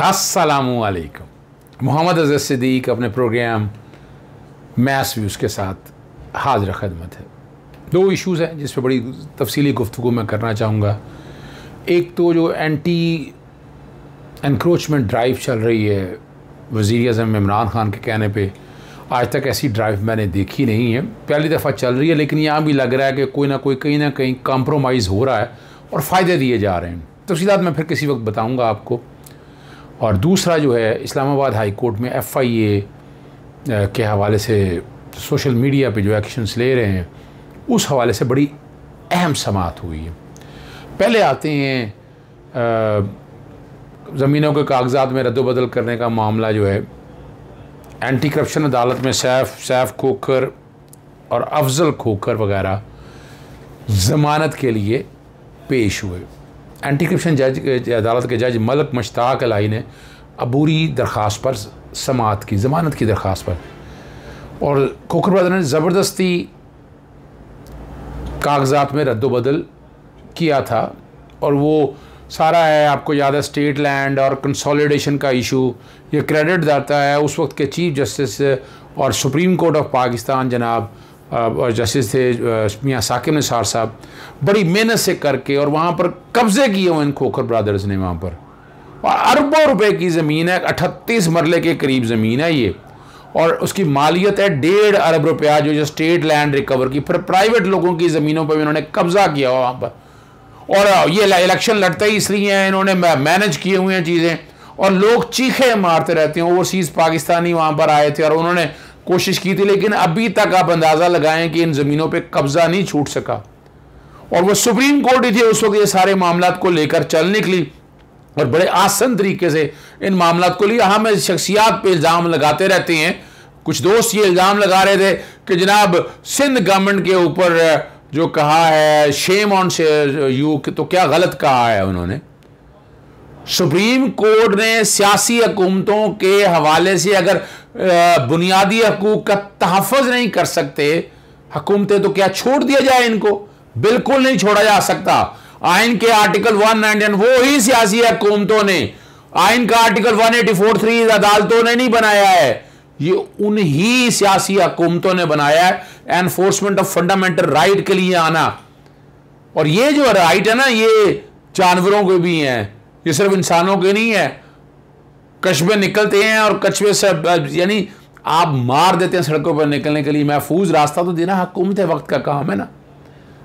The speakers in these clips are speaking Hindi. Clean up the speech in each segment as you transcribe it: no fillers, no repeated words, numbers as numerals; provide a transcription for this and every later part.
अस्सलामुअलैकुम। मोहम्मद अज़हर सिद्दीक अपने प्रोग्राम मैस व्यूज़ के साथ हाज़िर खिदमत है। दो इश्यूज़ हैं जिस पर बड़ी तफसीली गुफ्तगू मैं करना चाहूँगा। एक तो जो एंटी एनक्रोचमेंट ड्राइव चल रही है वज़ीर आज़म इमरान खान के कहने पे, आज तक ऐसी ड्राइव मैंने देखी नहीं है। पहली दफ़ा चल रही है, लेकिन यहाँ भी लग रहा है कि कोई ना कोई कहीं ना कहीं कॉम्प्रोमाइज़ हो रहा है और फ़ायदे दिए जा रहे हैं। तफसीलात मैं फिर किसी वक्त बताऊँगा आपको। और दूसरा जो है, इस्लामाबाद हाई कोर्ट में FIA के हवाले से सोशल मीडिया पे जो एक्शंस ले रहे हैं, उस हवाले से बड़ी अहम समाअत हुई है। पहले आते हैं ज़मीनों के कागजात में रद्दबदल करने का मामला जो है, एंटी करप्शन अदालत में सैफ खोखर और अफजल खोखर वगैरह ज़मानत के लिए पेश हुए। एंटी करप्शन अदालत के जज मलक मुश्ताक अलाई ने अबूरी दरख्वास्त पर समाअत की, ज़मानत की दरख्वास्त पर, और खोखर ब्रदर ने ज़बरदस्ती कागजात में रद्दबदल किया था। और वो सारा है, आपको याद है, स्टेट लैंड और कंसोलिडेशन का इशू, ये क्रेडिट जाता है उस वक्त के चीफ जस्टिस और सुप्रीम कोर्ट ऑफ पाकिस्तान जनाब और जस्टिस थे मियाँ साकिब निसार साहब, बड़ी मेहनत से करके, और वहाँ पर कब्ज़े किए हुए इन खोखर ब्रदर्स ने वहाँ पर, और अरबों रुपए की ज़मीन है, 38 मरले के करीब ज़मीन है ये, और उसकी मालियत है 1.5 अरब रुपया जो स्टेट लैंड रिकवर की। फिर प्राइवेट लोगों की ज़मीनों पर भी इन्होंने कब्ज़ा किया वहाँ पर, और ये इलेक्शन लड़ते ही इसलिए हैं, इन्होंने मैनेज किए हुए हैं चीज़ें, और लोग चीखे मारते रहते हैं। ओवरसीज़ पाकिस्तानी वहाँ पर आए थे और उन्होंने कोशिश की थी, लेकिन अभी तक आप अंदाज़ा लगाएं कि इन ज़मीनों पे कब्ज़ा नहीं छूट सका। और वो सुप्रीम कोर्ट ही थी उस वक्त ये सारे मामलात को लेकर चल निकली और बड़े आसान तरीके से इन मामलात को लिया। हम शख्सियात पे इल्ज़ाम लगाते रहते हैं। कुछ दोस्त ये इल्ज़ाम लगा रहे थे कि जनाब सिंध गवर्नमेंट के ऊपर जो कहा है शेम ऑन यू, तो क्या गलत कहा है उन्होंने? सुप्रीम कोर्ट ने सियासी हुकूमतों के हवाले से अगर बुनियादी हकूक का तहफ़्फ़ुज़ नहीं कर सकते हुकूमतें, तो क्या छोड़ दिया जाए इनको? बिल्कुल नहीं छोड़ा जा सकता। आइन के आर्टिकल 199 वो ही सियासी हुकूमतों ने, आइन का आर्टिकल 184(3) अदालतों ने नहीं बनाया है, ये उन्हीं सियासी हुकूमतों ने बनाया है, एनफोर्समेंट ऑफ फंडामेंटल राइट के लिए आना। और ये जो राइट है ना, ये जानवरों के भी हैं, ये सिर्फ इंसानों के नहीं है। कस्बे निकलते हैं और कस्बे से यानी आप मार देते हैं सड़कों पर निकलने के लिए। महफूज रास्ता तो देना हुकूमत वक्त का काम है ना।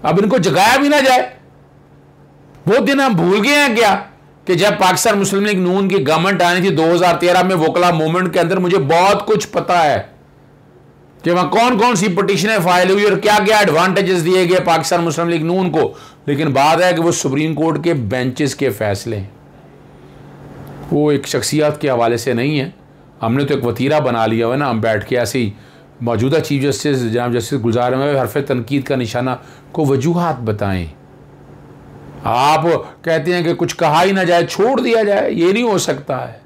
अब इनको जगाया भी ना जाए। वो दिन हम भूल गए हैं क्या कि जब पाकिस्तान मुस्लिम लीग नून की गवर्नमेंट आनी थी 2013 में, वोकला मूवमेंट के अंदर, मुझे बहुत कुछ पता है कि वहां कौन कौन सी पिटीशनें फाइल हुई और क्या क्या एडवांटेजेस दिए गए पाकिस्तान मुस्लिम लीग नून को। लेकिन बात है कि वो सुप्रीम कोर्ट के बेंचेस के फैसले हैं, वो एक शख्सियत के हवाले से नहीं है। हमने तो एक वतीरा बना लिया हुआ ना, हम बैठ के ऐसे ही मौजूदा चीफ जस्टिस जनाब जस्टिस गुलजार अहमद हरफ तनकीद का निशाना को वजूहात बताएं। आप कहते हैं कि कुछ कहा ही ना जाए, छोड़ दिया जाए, ये नहीं हो सकता है,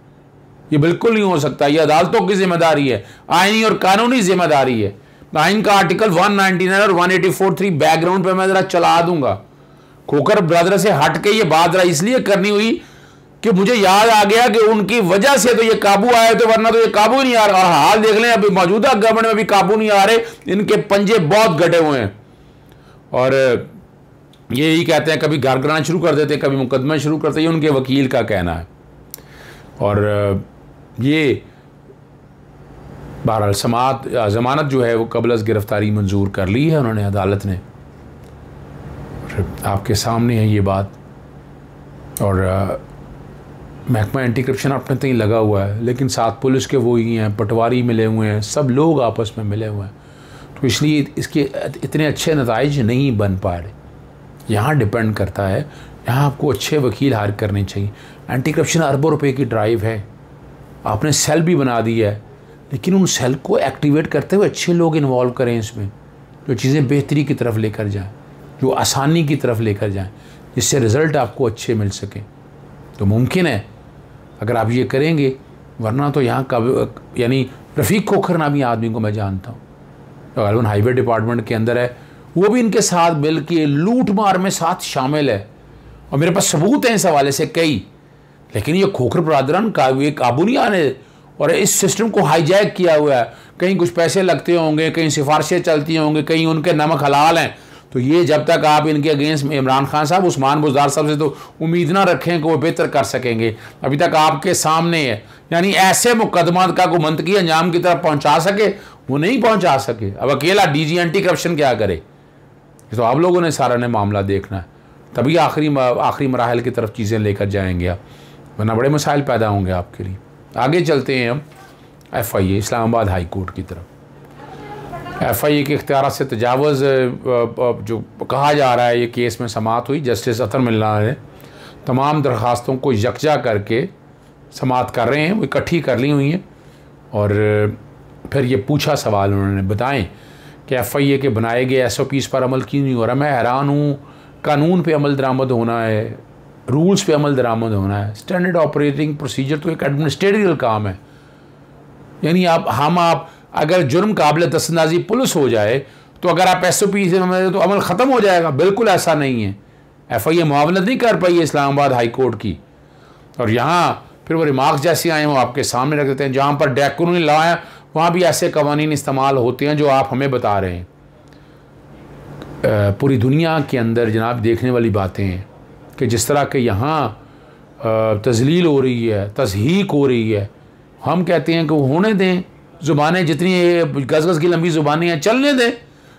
ये बिल्कुल नहीं हो सकता। ये अदालतों की जिम्मेदारी है, आईनी और कानूनी जिम्मेदारी है। आइन का आर्टिकल 199 और 184(3) बैकग्राउंड पे मैं जरा चला दूंगा। खोखर ब्रदर से हट के ये बात जरा इसलिए करनी हुई कि मुझे याद आ गया कि उनकी वजह से तो ये काबू आए थे, वरना तो ये काबू नहीं आ रहा। और हाल देख लें, अभी मौजूदा गवर्नमेंट में भी काबू नहीं आ रहे, इनके पंजे बहुत गटे हुए हैं। और यही कहते हैं, कभी घर कराना शुरू कर देते, कभी मुकदमा शुरू करते, ये उनके वकील का कहना है। और ये बहरहाल समाअत ज़मानत जो है वो क़ब्ल अज़ गिरफ्तारी मंजूर कर ली है उन्होंने, अदालत ने। आपके सामने है ये बात। और महकमा एंटी करप्शन अपने तक लगा हुआ है, लेकिन साथ पुलिस के वो ही हैं, पटवारी मिले हुए हैं, सब लोग आपस में मिले हुए हैं, तो इसलिए इसके इतने अच्छे नताइज नहीं बन पा रहे। यहाँ डिपेंड करता है, यहाँ आपको अच्छे वकील हायर करने चाहिए। एंटी करप्शन अरबों रुपए की ड्राइव है, आपने सेल भी बना दी है, लेकिन उन सेल को एक्टिवेट करते हुए अच्छे लोग इन्वॉल्व करें इसमें, जो चीज़ें बेहतरी की तरफ लेकर जाएँ, जो आसानी की तरफ लेकर जाएँ, जिससे रिज़ल्ट आपको अच्छे मिल सकें। तो मुमकिन है अगर आप ये करेंगे, वरना तो यहाँ का यानी रफ़ीक खोखर नामी आदमी को मैं जानता हूँ, तो गालिबन हाईवे डिपार्टमेंट के अंदर है, वो भी इनके साथ मिल के लूट मार में साथ शामिल है। और मेरे पास सबूत हैं इस हवाले से कई लेकिन ये खोखर बरादरान का ये काबू नहीं आने, और इस सिस्टम को हाईजैक किया हुआ है। कहीं कुछ पैसे लगते होंगे, कहीं सिफारिशें चलती होंगी, कहीं उनके नमक हलाल हैं। तो ये जब तक आप इनके अगेंस्ट इमरान खान साहब, उस्मान बुज़दार साहब से तो उम्मीद ना रखें कि वो बेहतर कर सकेंगे। अभी तक आपके सामने है, यानी ऐसे मुकदमात का को मंतकी अंजाम की तरफ पहुंचा सके वो नहीं पहुंचा सके। अब अकेला डीजी एंटी करप्शन क्या करे, तो आप लोगों ने सारा ने मामला देखना है, तभी आखिरी मराहल की तरफ चीज़ें लेकर जाएंगे आप, वरना बड़े मसाइल पैदा होंगे आपके लिए। आगे चलते हैं हम FIA इस्लामाबाद हाई कोर्ट की तरफ। FIA के इख्तियार से तजावज़ जो कहा जा रहा है, ये केस में समाअत हुई। जस्टिस अतर मिल्ला ने तमाम दरख्वास्तों को यकजा करके समाअत कर रहे हैं, वो इकट्ठी कर ली हुई हैं। और फिर ये पूछा सवाल उन्होंने, बताएं कि FIA के बनाए गए SOPs पर अमल क्यों नहीं हो रहा। मैं हैरान हूँ, कानून पे अमल दरामद होना है, रूल्स पे अमल दरामद होना है। स्टैंडर्ड ऑपरेटिंग प्रोसीजर तो एक एडमिनिस्ट्रेटिव काम है, यानी आप अगर जुर्म काबिल दस्तंदाजी पुलिस हो जाए तो अगर आप SOP से तो अमल ख़त्म हो जाएगा, बिल्कुल ऐसा नहीं है। FIA मुआवनत नहीं कर पाई है इस्लामाबाद हाई कोर्ट की, और यहाँ फिर वो रिमार्क्स जैसे आए वो आपके सामने रख देते हैं। जहाँ पर ड्रैकोनियन लॉ है वहाँ भी ऐसे कवानीन इस्तेमाल होते हैं जो आप हमें बता रहे हैं। पूरी दुनिया के अंदर जनाब देखने वाली बातें हैं कि जिस तरह के यहाँ तज़लील हो रही है, तज़हीक हो रही है, हम कहते हैं कि वो होने दें। ज़ुबानें जितनी गज़ की लंबी ज़ुबानें हैं चलने दें,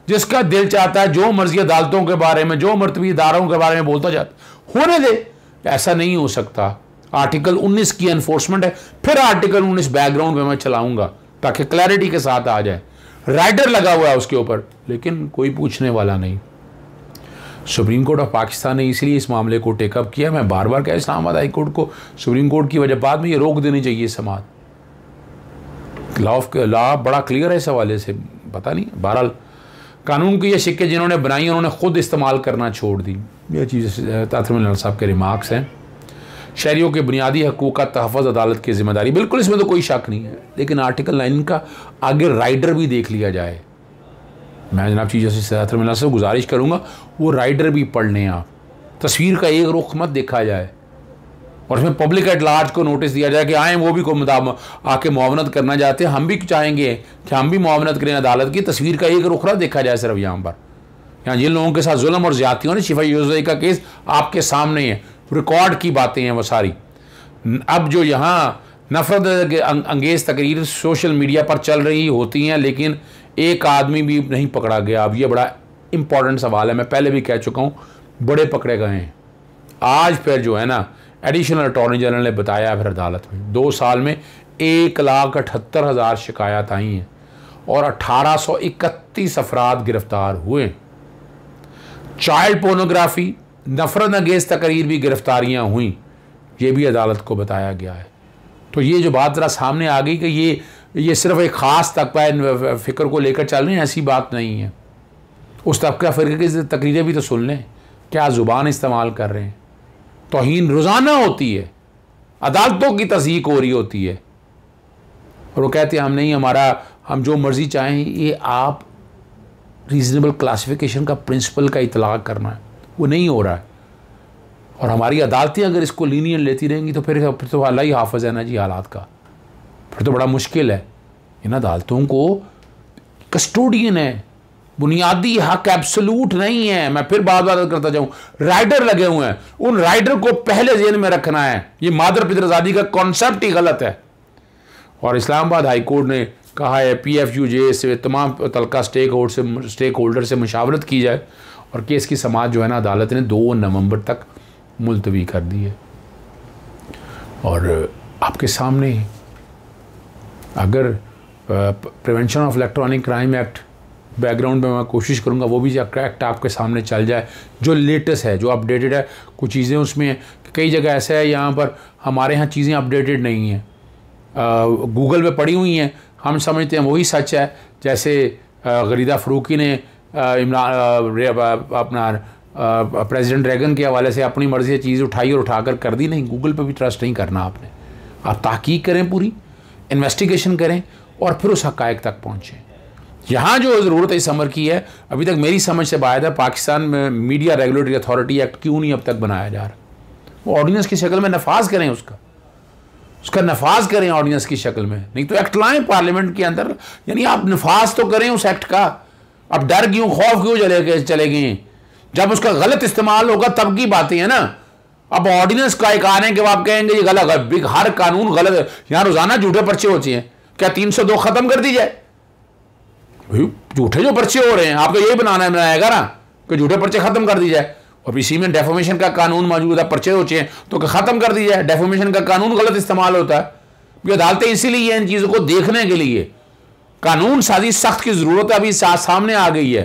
जिसका दिल चाहता है जो मर्ज़ी अदालतों के बारे में, जो मरतबी इदारों के बारे में बोलता जाता होने दे। ऐसा नहीं हो सकता। आर्टिकल 19 की एनफोर्समेंट है, फिर आर्टिकल 19 बैकग्राउंड में मैं चलाऊँगा ताकि क्लैरिटी के साथ आ जाए। राइडर लगा हुआ है उसके ऊपर, लेकिन कोई पूछने वाला नहीं। सुप्रीम कोर्ट ऑफ पाकिस्तान ने इसलिए इस मामले को टेकअप किया। मैं बार बार कहा इस्लामाबाद हाई कोर्ट को सुप्रीम कोर्ट की वजह बाद में ये रोक देनी चाहिए समाअत। लॉ बड़ा क्लियर है इस हवाले से, पता नहीं। बहरहाल कानून के ये सिक्के जिन्होंने बनाई उन्होंने खुद इस्तेमाल करना छोड़ दी। ये चीज़ अतर मिल्ला साहब के रिमार्क्स हैं। शहरियों के बुनियादी हकूक़ का तहफ़्फ़ुज़ अदालत की ज़िम्मेदारी, बिल्कुल इसमें तो कोई शक नहीं है, लेकिन आर्टिकल 9 का आगे राइडर भी देख लिया जाए। मैं जनाब चीज़ जैसे अतर मिल्ला से गुजारिश करूँगा वो राइडर भी पढ़ लें आप, तस्वीर का एक रुख मत देखा जाए, और इसमें पब्लिक एट लार्ज को नोटिस दिया जाए कि आए वो भी को आके मुआवनत करना चाहते हैं, हम भी चाहेंगे कि हम भी मुआवनत करें अदालत की। तस्वीर का एक रुख ना देखा जाए सिर्फ यहाँ पर। यहाँ जिन लोगों के साथ जुल्म और ज़्यादतियों ने, शिफा यूसुफ़ का केस आपके सामने है, रिकॉर्ड की बातें हैं वो सारी। अब जो यहाँ नफरत अंगेज़ तकरीर सोशल मीडिया पर चल रही होती हैं, लेकिन एक आदमी भी नहीं पकड़ा गया। अब ये बड़ा इंपॉर्टेंट सवाल है, मैं पहले भी कह चुका हूँ, बड़े पकड़े गए हैं। आज फिर जो है ना एडिशनल अटॉर्नी जनरल ने बताया फिर अदालत में 2 साल में 1,78,000 शिकायत आई हैं और 1831 अफराद गिरफ्तार हुए। चाइल्ड पोर्नोग्राफी, नफरत अंगेज़ तकरीर भी गिरफ्तारियाँ हुई, ये भी अदालत को बताया गया है। तो ये जो बात ज़रा सामने आ गई कि ये सिर्फ एक ख़ास तबका फ़िक्र को लेकर चल रहे हैं, ऐसी बात नहीं है। उस तबका फ़िक्र की तकरीरें भी तो सुन लें, क्या ज़ुबान इस्तेमाल कर रहे हैं। तौहीन रोज़ाना होती है, अदालतों की तज़हीक हो रही होती है, और वो कहते हैं हम नहीं, हम जो मर्ज़ी चाहें। ये आप रीज़नेबल क्लासिफिकेशन का प्रिंसिपल का इतलाक़ करना है, वो नहीं हो रहा है। और हमारी अदालतें अगर इसको लीनियन लेती रहेंगी तो फिर तो अल्लाह ही हाफ़िज़ है ना जी हालात का, फिर तो बड़ा मुश्किल है। इन अदालतों को कस्टोडियन है, बुनियादी हक एब्सोल्यूट नहीं है। मैं फिर बात करता जाऊँ, राइडर लगे हुए हैं, उन राइडर को पहले जेल में रखना है। ये मादर पितर आज़ादी का कॉन्सेप्ट ही गलत है। और इस्लामाबाद हाई कोर्ट ने कहा है PFUJ से तमाम तलका स्टेक होल्डर से मुशावरत की जाए, और केस की समाअत जो है ना अदालत ने 2 नवंबर तक मुलतवी कर दी है। और आपके सामने अगर prevention of electronic crime act background में मैं कोशिश करूंगा वो भी एक्ट आपके सामने चल जाए, जो लेटेस्ट है, जो अपडेटेड है। कुछ चीज़ें उसमें कई जगह ऐसा है यहाँ पर हमारे यहाँ चीज़ें अपडेटेड नहीं हैं, गूगल पे पड़ी हुई हैं, हम समझते हैं वही सच है। जैसे गरीदा फ़रूकी ने अपना प्रेसिडेंट रेगन के हवाले से अपनी मर्ज़ी से चीज़ उठाई और उठाकर कर दी। नहीं, गूगल पे भी ट्रस्ट नहीं करना आपने। आप तहकीक करें, पूरी इन्वेस्टिगेशन करें और फिर उस हक़ाइक़ तक पहुँचें। यहाँ जो ज़रूरत इस अमर की है, अभी तक मेरी समझ से बाहर है, पाकिस्तान में मीडिया रेगुलेटरी अथॉरिटी एक्ट क्यों नहीं अब तक बनाया जा रहा। वो ऑर्डिनेंस की शक्ल में नफाज करें, उसका नफाज करें ऑर्डिनेंस की शक्ल में, नहीं तो एक्ट लाएं पार्लियामेंट के अंदर। यानी आप नफाज तो करें उस एक्ट का, अब डर क्यों, खौफ क्यों चले गए? जब उसका गलत इस्तेमाल होगा तब की बातें हैं ना। अब ऑर्डिनेंस का एक आने के बाद कहेंगे ये गलत, हर कानून गलत है। यहाँ रोजाना झूठे पर्चे होते हैं, क्या 302 खत्म कर दी जाए? झूठे जो पर्चे हो रहे हैं आपको यही बनाएगा ना कि झूठे पर्चे खत्म कर दी जाए। और इसी में डेफोमेशन का कानून मौजूद है, पर्चे होते हैं तो खत्म कर दी जाए। डेफोमेशन का कानून गलत इस्तेमाल होता है। अदालतें इसीलिए इन चीज़ों को देखने के लिए कानून साजी सख्त की ज़रूरत अभी सामने आ गई है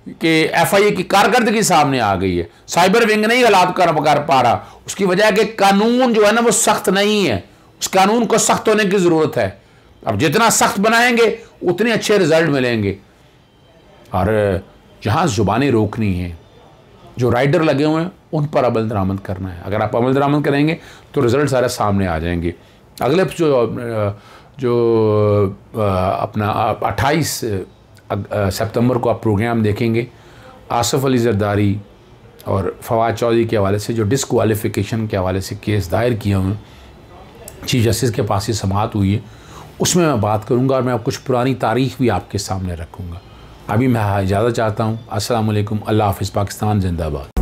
कि FIA की कारकर्दगी सामने आ गई है। साइबर विंग नहीं हालात कर पा रहा, उसकी वजह कि कानून जो है ना वो सख्त नहीं है। उस कानून को सख्त होने की ज़रूरत है। अब जितना सख्त बनाएंगे उतने अच्छे रिजल्ट मिलेंगे। और जहाँ ज़ुबानें रोकनी है, जो राइडर लगे हुए हैं उन पर अमल दरामद करना है। अगर आप अमल दरामद करेंगे तो रिज़ल्ट सारे सामने आ जाएंगे। अगले जो अपना 28 सितंबर को आप प्रोग्राम देखेंगे, आसिफ अली जरदारी और फवाद चौधरी के हवाले से जो डिसक्वालिफिकेशन के हवाले से केस दायर किए हुए चीफ जस्टिस के पास ये समाअत हुई है, उसमें मैं बात करूंगा और मैं कुछ पुरानी तारीख भी आपके सामने रखूंगा। अभी मैं इजाज़त चाहता हूँ। अस्सलाम वालेकुम, अल्लाह हाफ़िज़, पाकिस्तान जिंदाबाद।